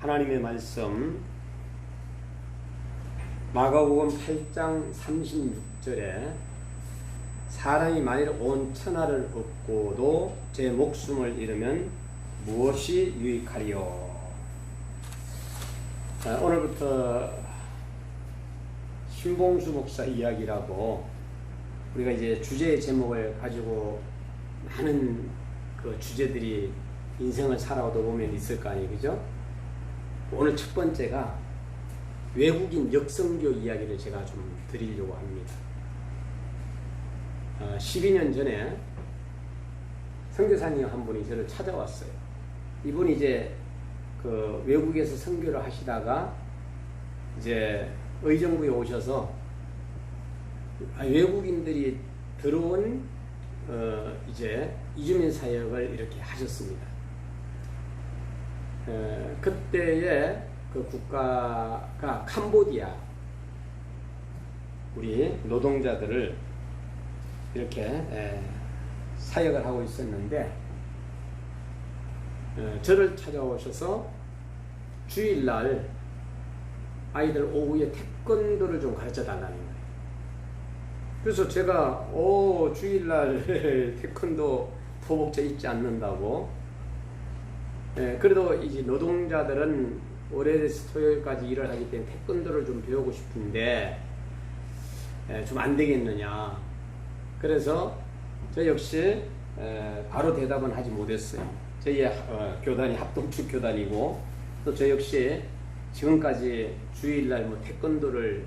하나님의 말씀 마가복음 8장 36절에 사람이 만일 온 천하를 얻고도 제 목숨을 잃으면 무엇이 유익하리요. 오늘부터 신봉수 목사 이야기라고 우리가 이제 주제의 제목을 가지고 많은 그 주제들이 인생을 살아오다 보면 있을 거 아니에요, 그죠? 오늘 첫 번째가 외국인 역성교 이야기를 제가 좀 드리려고 합니다. 12년 전에 선교사님 한 분이 저를 찾아왔어요. 이분이 이제 그 외국에서 선교를 하시다가 이제 의정부에 오셔서 외국인들이 들어온 이제 이주민 사역을 이렇게 하셨습니다. 그때의 그 국가가 캄보디아, 우리 노동자들을 이렇게 사역을 하고 있었는데 저를 찾아오셔서 주일날 아이들 오후에 태권도를 좀 가르쳐 달라는 거예요. 그래서 제가 주일날 태권도 도복자 입지 않는다고, 그래도 이제 노동자들은 월요일에서 토요일까지 일을 하기 때문에 태권도를 좀 배우고 싶은데 좀 안 되겠느냐. 그래서 저 역시 바로 대답은 하지 못했어요. 저희 교단이 합동축 교단이고 또 저 역시 지금까지 주일날 뭐 태권도를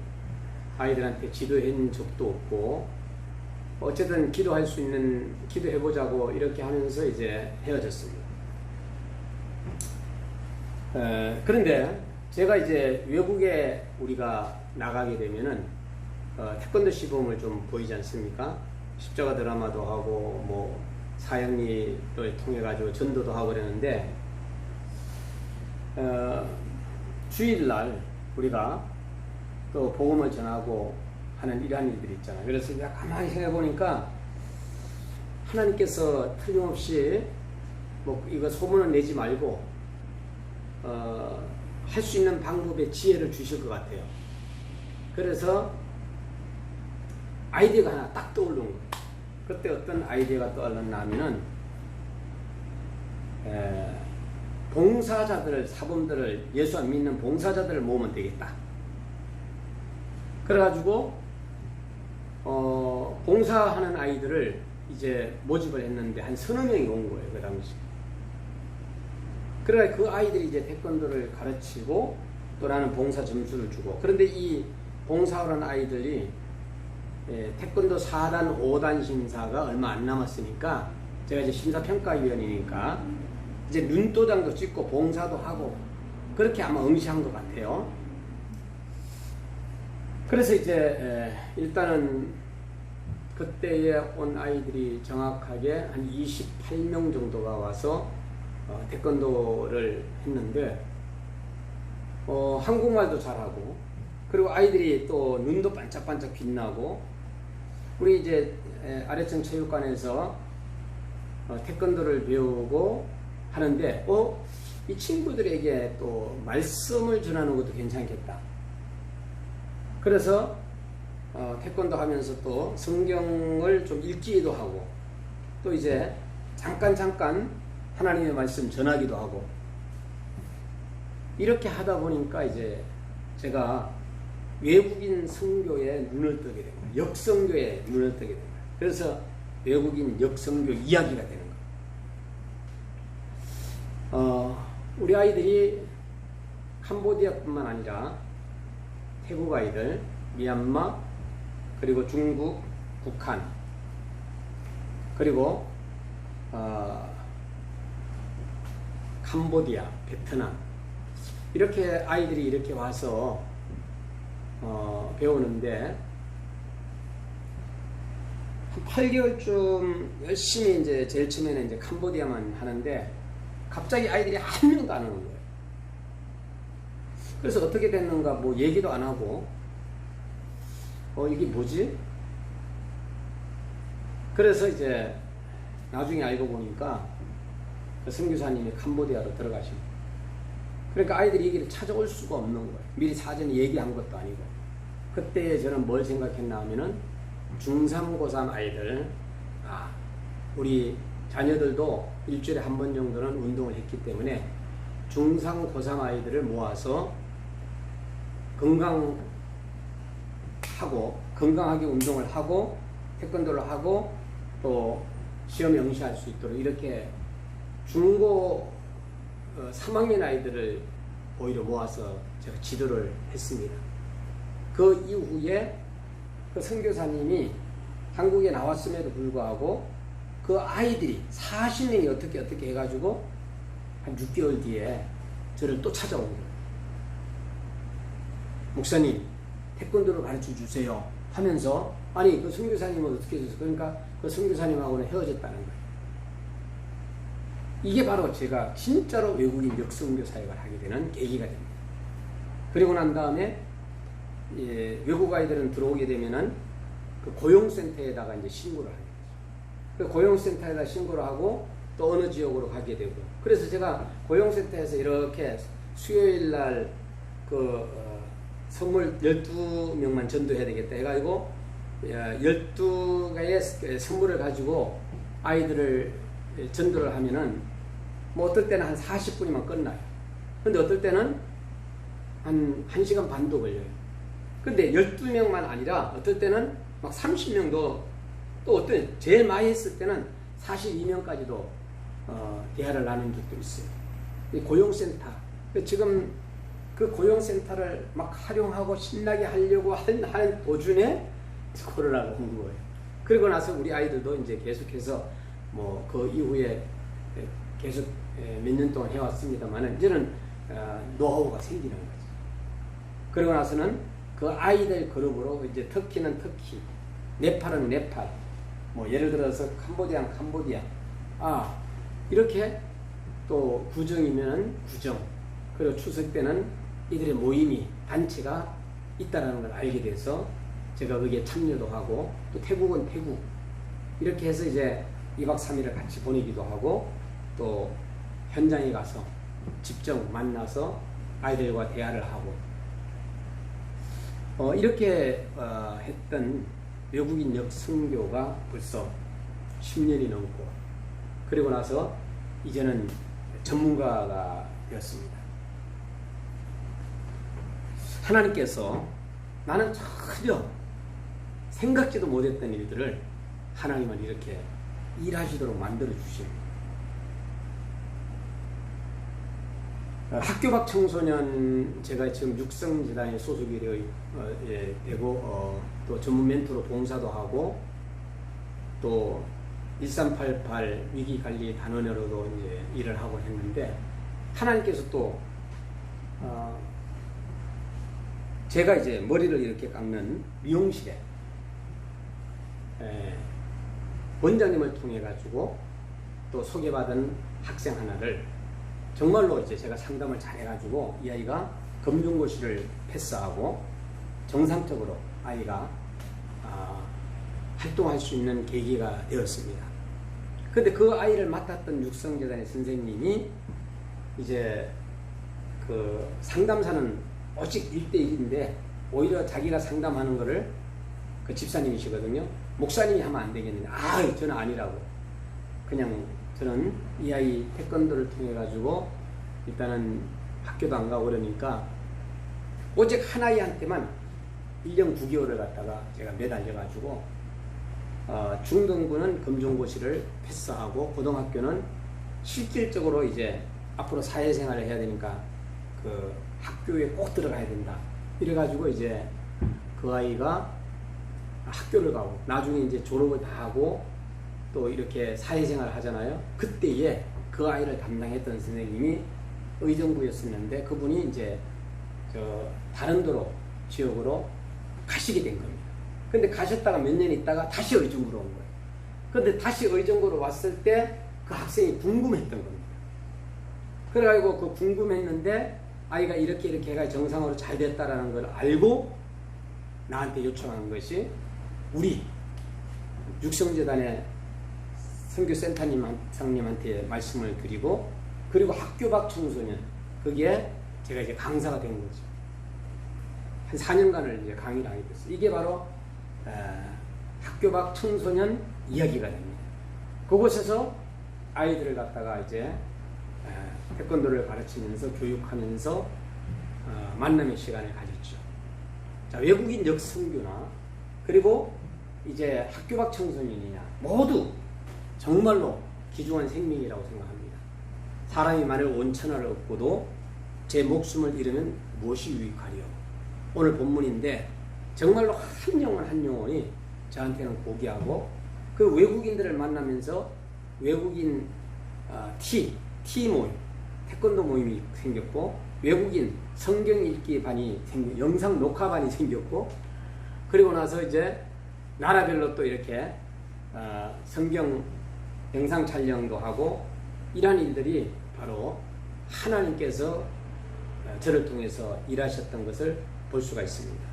아이들한테 지도한 적도 없고, 어쨌든 기도할 수 있는 기도해보자고 이렇게 하면서 이제 헤어졌습니다. 그런데 제가 이제 외국에 우리가 나가게 되면은 태권도 시범을 좀 보이지 않습니까? 십자가 드라마도 하고 뭐 사형리를 통해 가지고 전도도 하고 그러는데 주일날 우리가 또 복음을 전하고 하는 이러한 일들이 있잖아요. 그래서 내가 가만히 생각해 보니까 하나님께서 틀림없이 뭐 이거 소문을 내지 말고 할 수 있는 방법의 지혜를 주실 것 같아요. 그래서 아이디어가 하나 딱 떠오른 거예요. 그때 어떤 아이디어가 떠올랐나 하면은 봉사자들을, 사범들을, 예수 안 믿는 봉사자들을 모으면 되겠다. 그래가지고 봉사하는 아이들을 이제 모집을 했는데 한 서너 명이 온 거예요, 그 당시. 그래 그 아이들이 이제 태권도를 가르치고 또 나는 봉사 점수를 주고, 그런데 이 봉사하는 아이들이 태권도 4단, 5단 심사가 얼마 안 남았으니까 제가 이제 심사평가위원이니까 이제 눈도장도 찍고 봉사도 하고 그렇게 아마 응시한 것 같아요. 그래서 이제 일단은 그때에 온 아이들이 정확하게 한 28명 정도가 와서 태권도를 했는데 한국말도 잘하고, 그리고 아이들이 또 눈도 반짝반짝 빛나고, 우리 이제 아래층 체육관에서 태권도를 배우고 하는데 이 친구들에게 또 말씀을 전하는 것도 괜찮겠다. 그래서 태권도 하면서 또 성경을 좀 읽기도 하고 또 이제 잠깐 하나님의 말씀 전하기도 하고, 이렇게 하다 보니까 이제 제가 외국인 선교에 눈을 뜨게 된 거예요. 역선교에 눈을 뜨게 된 거예요. 그래서 외국인 역선교 이야기가 되는 거예요. 우리 아이들이 캄보디아뿐만 아니라 태국 아이들, 미얀마, 그리고 중국, 북한, 그리고 캄보디아, 베트남, 이렇게 아이들이 이렇게 와서 배우는데 한 8개월쯤 열심히 이제 제일 처음에는 이제 캄보디아만 하는데 갑자기 아이들이 한 명도 안 오는 거예요. 그래서 어떻게 됐는가 뭐 얘기도 안 하고 이게 뭐지? 그래서 이제 나중에 알고 보니까 그 선교사님이 캄보디아로 들어가신 그러니까 아이들이 여기를 찾아올 수가 없는 거예요. 미리 사전에 얘기한 것도 아니고. 그때 저는 뭘 생각했나 하면은 중3, 고3 아이들, 우리 자녀들도 일주일에 한 번 정도는 운동을 했기 때문에 중3, 고3 아이들을 모아서 건강하게 운동을 하고 태권도를 하고 또 시험 영시할 수 있도록 이렇게 중고 3학년 아이들을 오히려 모아서 제가 지도를 했습니다. 그 이후에 그 선교사님이 한국에 나왔음에도 불구하고 그 아이들이 40명이 어떻게 해가지고 한 6개월 뒤에 저를 또 찾아온 거예요. 목사님, 태권도를 가르쳐 주세요 하면서, 아니 그 선교사님은 어떻게 해서, 그러니까 그 선교사님하고는 헤어졌다는 거예요. 이게 바로 제가 진짜로 외국인 역선교 사역을 하게 되는 계기가 됩니다. 그리고 난 다음에 외국 아이들은 들어오게 되면은 그 고용센터에다가 이제 신고를 하게 되죠. 그 고용센터에다 신고를 하고 또 어느 지역으로 가게 되고, 그래서 제가 고용센터에서 이렇게 수요일 날 선물 12명만 전도해야 되겠다 해가지고 12개의 선물을 가지고 아이들을 전도를 하면은 뭐 어떨 때는 한 40분이면 끝나요. 근데 어떨 때는 한 1시간 반도 걸려요. 근데 12명만 아니라 어떨 때는 막 30명도, 또 어떤 제일 많이 했을 때는 42명까지도 대화를 나눈 적도 있어요. 이 고용센터. 지금 그 고용센터를 막 활용하고 신나게 하려고 하는 도중에 코로나가 온 거예요. 그리고 나서 우리 아이들도 이제 계속해서 뭐 그 이후에 계속 몇 년 동안 해왔습니다만은 이제는 노하우가 생기는 거죠. 그리고 나서는 그 아이들 그룹으로 이제 터키는 터키, 네팔은 네팔, 뭐 예를 들어서 캄보디아는 캄보디아, 이렇게 또 구정이면 구정, 그리고 추석 때는 이들의 모임이 단체가 있다라는 걸 알게 돼서 제가 거기에 참여도 하고, 또 태국은 태국, 이렇게 해서 이제 2박 3일을 같이 보내기도 하고, 또 현장에 가서 직접 만나서 아이들과 대화를 하고, 이렇게 했던 외국인 역선교가 벌써 10년이 넘고, 그리고 나서 이제는 전문가가 되었습니다. 하나님께서 나는 전혀 생각지도 못했던 일들을 하나님은 이렇게 일하시도록 만들어 주십니다. 학교 밖 청소년, 제가 지금 육성재단에 소속이 되고 또 전문 멘토로 봉사도 하고, 또 1388 위기관리 단원으로도 이제 일을 하고 했는데, 하나님께서 또 제가 이제 머리를 이렇게 깎는 미용실에 원장님을 통해 가지고 또 소개받은 학생 하나를 정말로 이제 제가 상담을 잘 해가지고 이 아이가 검정고시를 패스하고 정상적으로 아이가 활동할 수 있는 계기가 되었습니다. 근데 그 아이를 맡았던 육성재단의 선생님이 이제 그 상담사는 오직 1대1인데 오히려 자기가 상담하는 거를 그 집사님이시거든요. 목사님이 하면 안 되겠는데, 저는 아니라고. 그냥 저는 이 아이 태권도를 통해 가지고 일단은 학교도 안 가고 그러니까 오직 한 아이한테만 1년 9개월을 갖다가 제가 매달려 가지고 중등부는 검정고시를 패스하고 고등학교는 실질적으로 이제 앞으로 사회생활을 해야 되니까 그 학교에 꼭 들어가야 된다. 이래 가지고 이제 그 아이가 학교를 가고 나중에 이제 졸업을 다 하고 또 이렇게 사회생활을 하잖아요. 그때에 그 아이를 담당했던 선생님이 의정부였었는데 그분이 이제 다른 도로 지역으로 가시게 된 겁니다. 근데 가셨다가 몇 년 있다가 다시 의정부로 온 거예요. 근데 다시 의정부로 왔을 때 그 학생이 궁금했던 겁니다. 그래가지고 그 궁금했는데 아이가 이렇게 해가 정상으로 잘 됐다라는 걸 알고 나한테 요청한 것이, 우리 육성재단의 선교센터님한테 말씀을 드리고, 그리고 학교 밖 청소년, 거기에 제가 이제 강사가 된 거죠. 한 4년간을 이제 강의를 하게 됐어요. 이게 바로 학교 밖 청소년 이야기가 됩니다. 그곳에서 아이들을 갖다가 이제 태권도를 가르치면서 교육하면서 만남의 시간을 가졌죠. 자, 외국인 역성교나 그리고 이제 학교 밖 청소년이냐 모두 정말로 귀중한 생명이라고 생각합니다. 사람이 만일 온천하를 얻고도 제 목숨을 잃으면 무엇이 유익하리요? 오늘 본문인데 정말로 한 영혼 한 영혼이 저한테는 고귀하고 그 외국인들을 만나면서 외국인 티 모임, 태권도 모임이 생겼고 외국인 성경 읽기 반이 영상 녹화 반이 생겼고 그리고 나서 이제 나라별로 또 이렇게 성경 영상 촬영도 하고 이러한 일들이 바로 하나님께서 저를 통해서 일하셨던 것을 볼 수가 있습니다.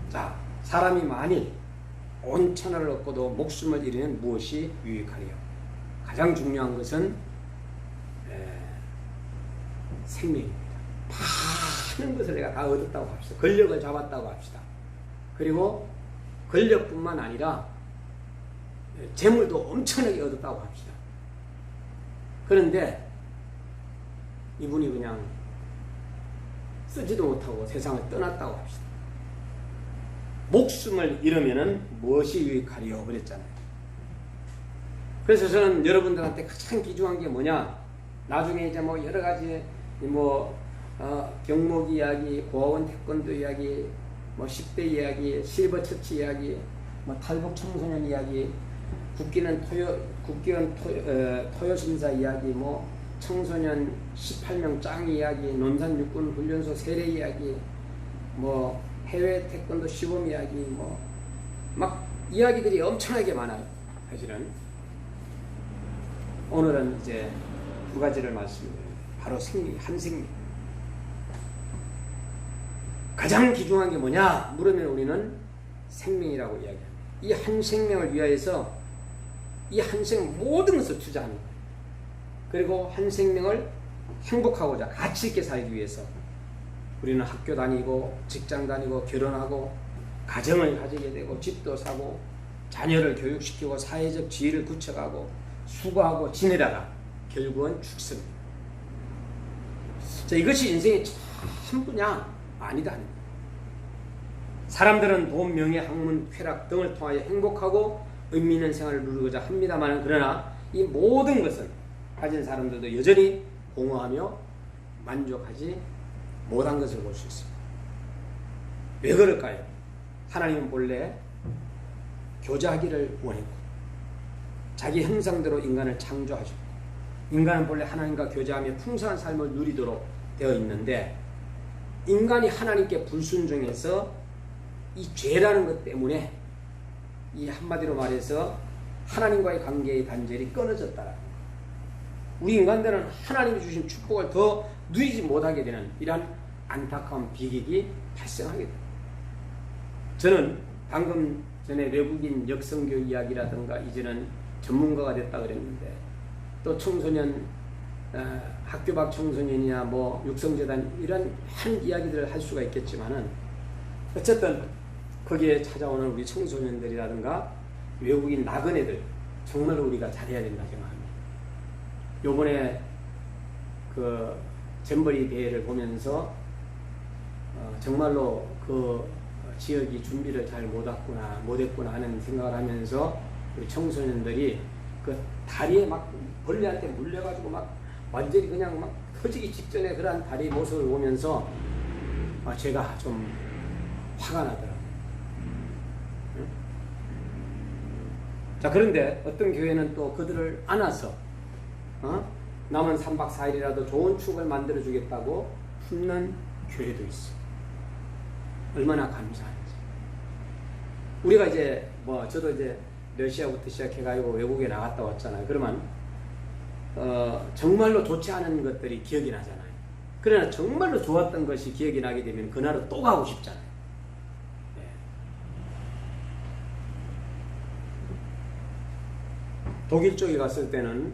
자, 사람이 만일 온 천하를 얻고도 목숨을 잃으면 무엇이 유익하리요? 가장 중요한 것은 생명입니다. 많은 것을 내가 다 얻었다고 합시다. 권력을 잡았다고 합시다. 그리고 권력뿐만 아니라 재물도 엄청나게 얻었다고 합시다. 그런데 이분이 그냥 쓰지도 못하고 세상을 떠났다고 합시다. 목숨을 잃으면은 무엇이 유익하리요? 그랬잖아요. 그래서 저는 여러분들한테 가장 귀중한 게 뭐냐? 나중에 이제 뭐 여러 가지 경목 이야기, 고아원 태권도 이야기, 뭐 10대 이야기, 실버 처치 이야기, 뭐 탈북 청소년 이야기, 국기원 토요 심사 이야기, 뭐 청소년 18명 짱 이야기, 논산 육군 훈련소 세례 이야기, 뭐 해외 태권도 시범 이야기, 뭐 막 이야기들이 엄청나게 많아요. 사실은 오늘은 이제 두 가지를 말씀드려요. 바로 생명, 한 생명. 가장 귀중한 게 뭐냐? 물으면 우리는 생명이라고 이야기합니다. 이 한 생명을 위하여서 이 한 생명 모든 것을 투자하는 거예요. 그리고 한 생명을 행복하고자 가치 있게 살기 위해서 우리는 학교 다니고 직장 다니고 결혼하고 가정을 가지게 되고 집도 사고 자녀를 교육시키고 사회적 지위를 구축하고 수고하고 지내다가 결국은 죽습니다. 자, 이것이 인생의 전부냐? 아니다. 사람들은 돈, 명예, 학문, 쾌락 등을 통하여 행복하고 의미 있는 생활을 누리고자 합니다만 그러나 이 모든 것은 가진 사람들도 여전히 공허하며 만족하지 못한 것을 볼 수 있습니다. 왜 그럴까요? 하나님은 본래 교제하기를 원했고 자기 형상대로 인간을 창조하셨고 인간은 본래 하나님과 교제하며 풍성한 삶을 누리도록 되어 있는데 인간이 하나님께 불순종해서 이 죄라는 것 때문에 이 한마디로 말해서 하나님과의 관계의 단절이 끊어졌다라는 것. 우리 인간들은 하나님이 주신 축복을 더 누리지 못하게 되는 이러한 안타까운 비극이 발생하게 됩니다. 저는 방금 전에 외국인 역성교 이야기라든가 이제는 전문가가 됐다 그랬는데 또 청소년 학교 밖 청소년이나 뭐 육성재단 이런 한 이야기들을 할 수가 있겠지만은 어쨌든 거기에 찾아오는 우리 청소년들이라든가 외국인 나그네들 정말로 우리가 잘해야 된다 생각합니다. 요번에 그 잼버리 대회를 보면서 정말로 그 지역이 준비를 잘 못했구나 하는 생각을 하면서 우리 청소년들이 그 다리에 막 벌레한테 물려가지고 막 완전히 그냥 막 터지기 직전에 그러한 다리 모습을 보면서 제가 좀 화가 나더라고요. 응? 자, 그런데 어떤 교회는 또 그들을 안아서 남은 3박 4일이라도 좋은 추억을 만들어 주겠다고 품는 교회도 있어요. 얼마나 감사한지. 우리가 이제 저도 이제 러시아부터 시작해가지고 외국에 나갔다 왔잖아요. 그러면 정말로 좋지 않은 것들이 기억이 나잖아요. 그러나 정말로 좋았던 것이 기억이 나게 되면 그날은 또 가고 싶잖아요. 네. 독일 쪽에 갔을 때는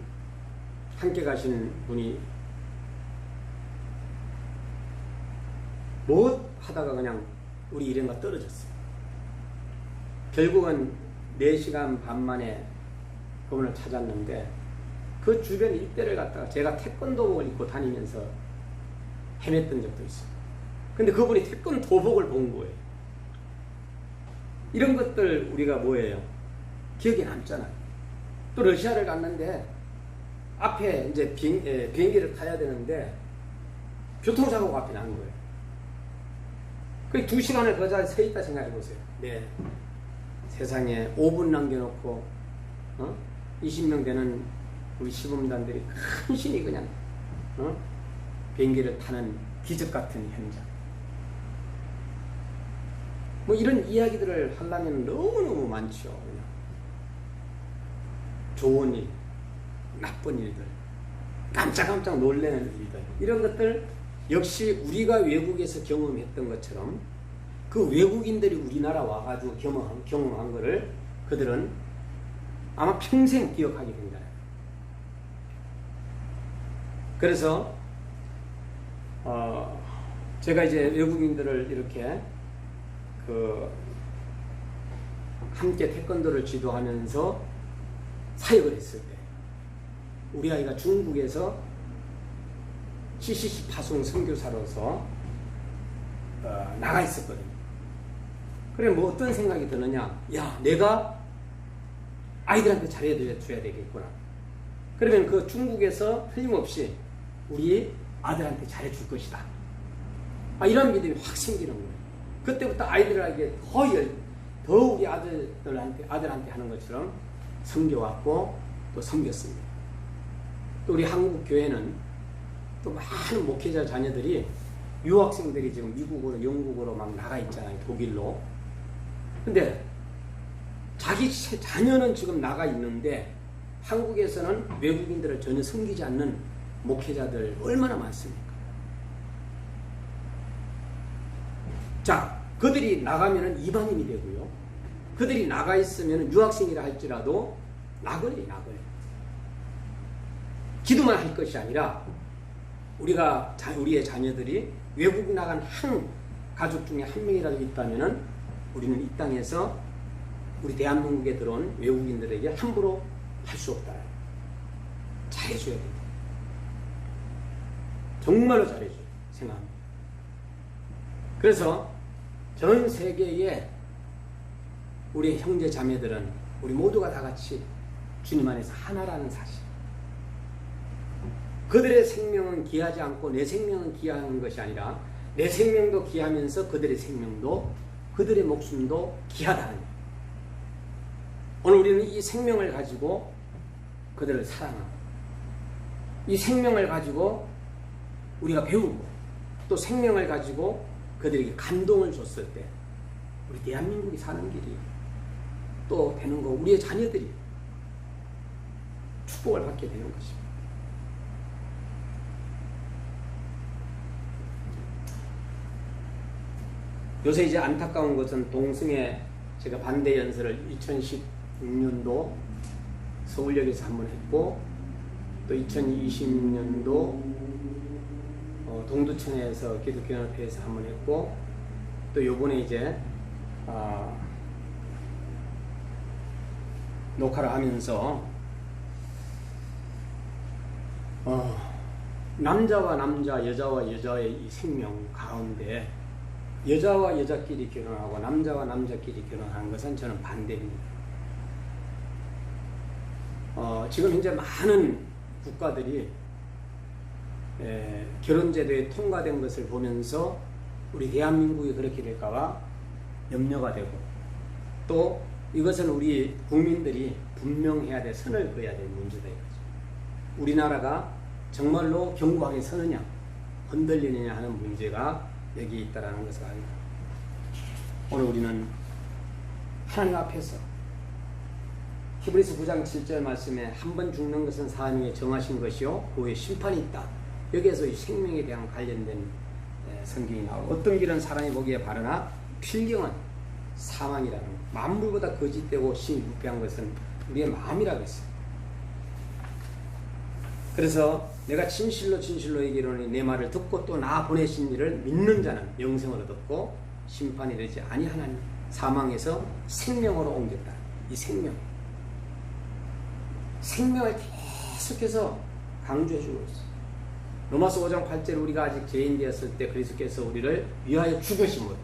함께 가신 분이 뭐 하다가 그냥 우리 일행과 떨어졌어요. 결국은 4시간 반 만에 그분을 찾았는데 그 주변 일대를 갖다가 제가 태권도복을 입고 다니면서 헤맸던 적도 있어요. 근데 그분이 태권도복을 본 거예요. 이런 것들 우리가 뭐예요? 기억에 남잖아요. 또 러시아를 갔는데 앞에 이제 비행기를 타야 되는데 교통사고가 앞에 난 거예요. 그 2시간을 그 자리에 서 있다 생각해 보세요. 네. 세상에 5분 남겨놓고 20명 되는 우리 시범단들이 간신히 그냥 비행기를 타는 기적 같은 현장. 뭐 이런 이야기들을 하려면 너무너무 많죠. 그냥. 좋은 일, 나쁜 일들, 깜짝깜짝 놀라는 일들, 이런 것들 역시 우리가 외국에서 경험했던 것처럼 그 외국인들이 우리나라 와가지고 경험한 거를 그들은 아마 평생 기억하게 된다. 그래서 제가 이제 외국인들을 이렇게 함께 태권도를 지도하면서 사역을 했을 때 우리 아이가 중국에서 CCC 파송 선교사로서 나가 있었거든요. 그래 뭐 어떤 생각이 드느냐, 야 내가 아이들한테 잘해줘야 되겠구나. 그러면 그 중국에서 틀림없이 우리 아들한테 잘해줄 것이다. 이런 믿음이 확 생기는 거예요. 그때부터 아이들에게 더 우리 아들한테 하는 것처럼 섬겨왔고 또 섬겼습니다. 또 우리 한국 교회는 또 많은 목회자 자녀들이 유학생들이 지금 미국으로 영국으로 막 나가 있잖아요. 독일로. 근데 자기 자녀는 지금 나가 있는데 한국에서는 외국인들을 전혀 섬기지 않는 목회자들 얼마나 많습니까? 자, 그들이 나가면은 이방인이 되고요. 그들이 나가 있으면 유학생이라 할지라도 나그네요. 기도만 할 것이 아니라 우리의 자녀들이 외국 나간 한 가족 중에 한 명이라도 있다면은 우리는 이 땅에서 우리 대한민국에 들어온 외국인들에게 함부로 할 수 없다. 잘해줘야 된다. 정말로 잘해줘요. 생각합니다. 그래서 전 세계의 우리 형제 자매들은 우리 모두가 다 같이 주님 안에서 하나라는 사실. 그들의 생명은 귀하지 않고 내 생명은 귀한 것이 아니라 내 생명도 귀하면서 그들의 생명도 그들의 목숨도 귀하다는 거예요. 오늘 우리는 이 생명을 가지고 그들을 사랑하고 이 생명을 가지고 우리가 배우고 또 생명을 가지고 그들에게 감동을 줬을 때 우리 대한민국이 사는 길이 또 되는 거, 우리의 자녀들이 축복을 받게 되는 것입니다. 요새 이제 안타까운 것은 동승에 제가 반대 연설을 2016년도 서울역에서 한번 했고 또 2020년도 동두천에서 기독교연합회에서 한번 했고 또 요번에 이제 녹화를 하면서 남자와 남자, 여자와 여자의 이 생명 가운데 여자와 여자끼리 결혼하고 남자와 남자끼리 결혼하는 것은 저는 반대입니다. 지금 현재 많은 국가들이 결혼제도에 통과된 것을 보면서 우리 대한민국이 그렇게 될까봐 염려가 되고 또 이것은 우리 국민들이 분명해야 될 선을 그어야 될 문제다 이거죠. 우리나라가 정말로 견고하게 서느냐 흔들리느냐 하는 문제가 여기 있다라는 것을 압니다. 오늘 우리는 하나님 앞에서 히브리서 9장 7절 말씀에 한 번 죽는 것은 사한 후에 정하신 것이요 그 후에 심판이 있다. 여기에서 이 생명에 대한 관련된 성경이 나오고 어떤 길은 사람이 보기에 바르나 필경은 사망이라는 것. 만물보다 거짓되고 심히 부패한 것은 우리의 마음이라고 했어요. 그래서 내가 진실로 얘기하노니 내 말을 듣고 또 나 보내신 이를 믿는 자는 영생을 얻었고 심판이 되지 아니하나니 사망에서 생명으로 옮겼다. 이 생명을 계속해서 강조해주고 있어요. 로마서 5장 8절 우리가 아직 죄인 되었을 때 그리스도께서 우리를 위하여 죽으심으로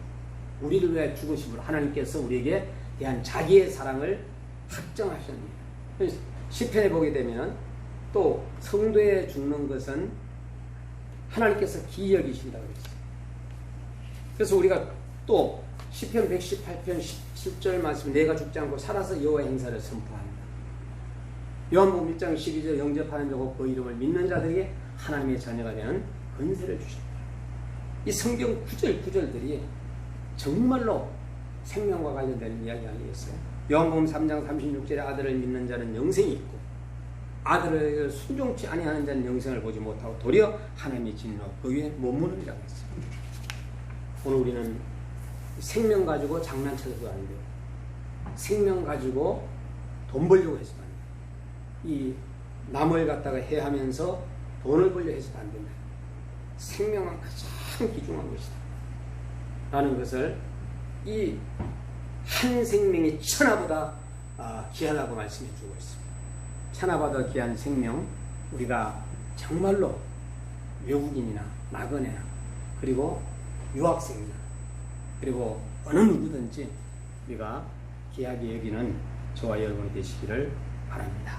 하나님께서 우리에게 대한 자기의 사랑을 확정하셨습니다. 시편에 보게 되면 또 성도에 죽는 것은 하나님께서 기이 여기신다고 그랬어요. 그래서 우리가 또 시편 118편 17절 말씀 내가 죽지 않고 살아서 여호와의 행사를 선포한다. 요한복음 1장 12절 영접하는 자고 그 이름을 믿는 자들에게 하나님의 자녀가 되는 권세를 주신다. 이 성경 구절들이 정말로 생명과 관련된 이야기 아니겠어요? 요한복음 3장 36절에 아들을 믿는 자는 영생이 있고 아들을 순종치 아니하는 자는 영생을 보지 못하고 도리어 하나님의 진노 그 위에 머무르리라고 했어요. 오늘 우리는 생명 가지고 장난쳐서도 안 돼요. 생명 가지고 돈 벌려고 해서도 안 돼요. 이 남을 갖다가 해하면서 돈을 벌려 해서도 안 된다. 생명은 가장 귀중한 것이다. 라는 것을 이 한 생명이 천하보다 귀하다고 말씀해 주고 있습니다. 천하보다 귀한 생명, 우리가 정말로 외국인이나 나그네나 그리고 유학생이나 그리고 어느 누구든지 우리가 귀하게 여기는 저와 여러분이 되시기를 바랍니다.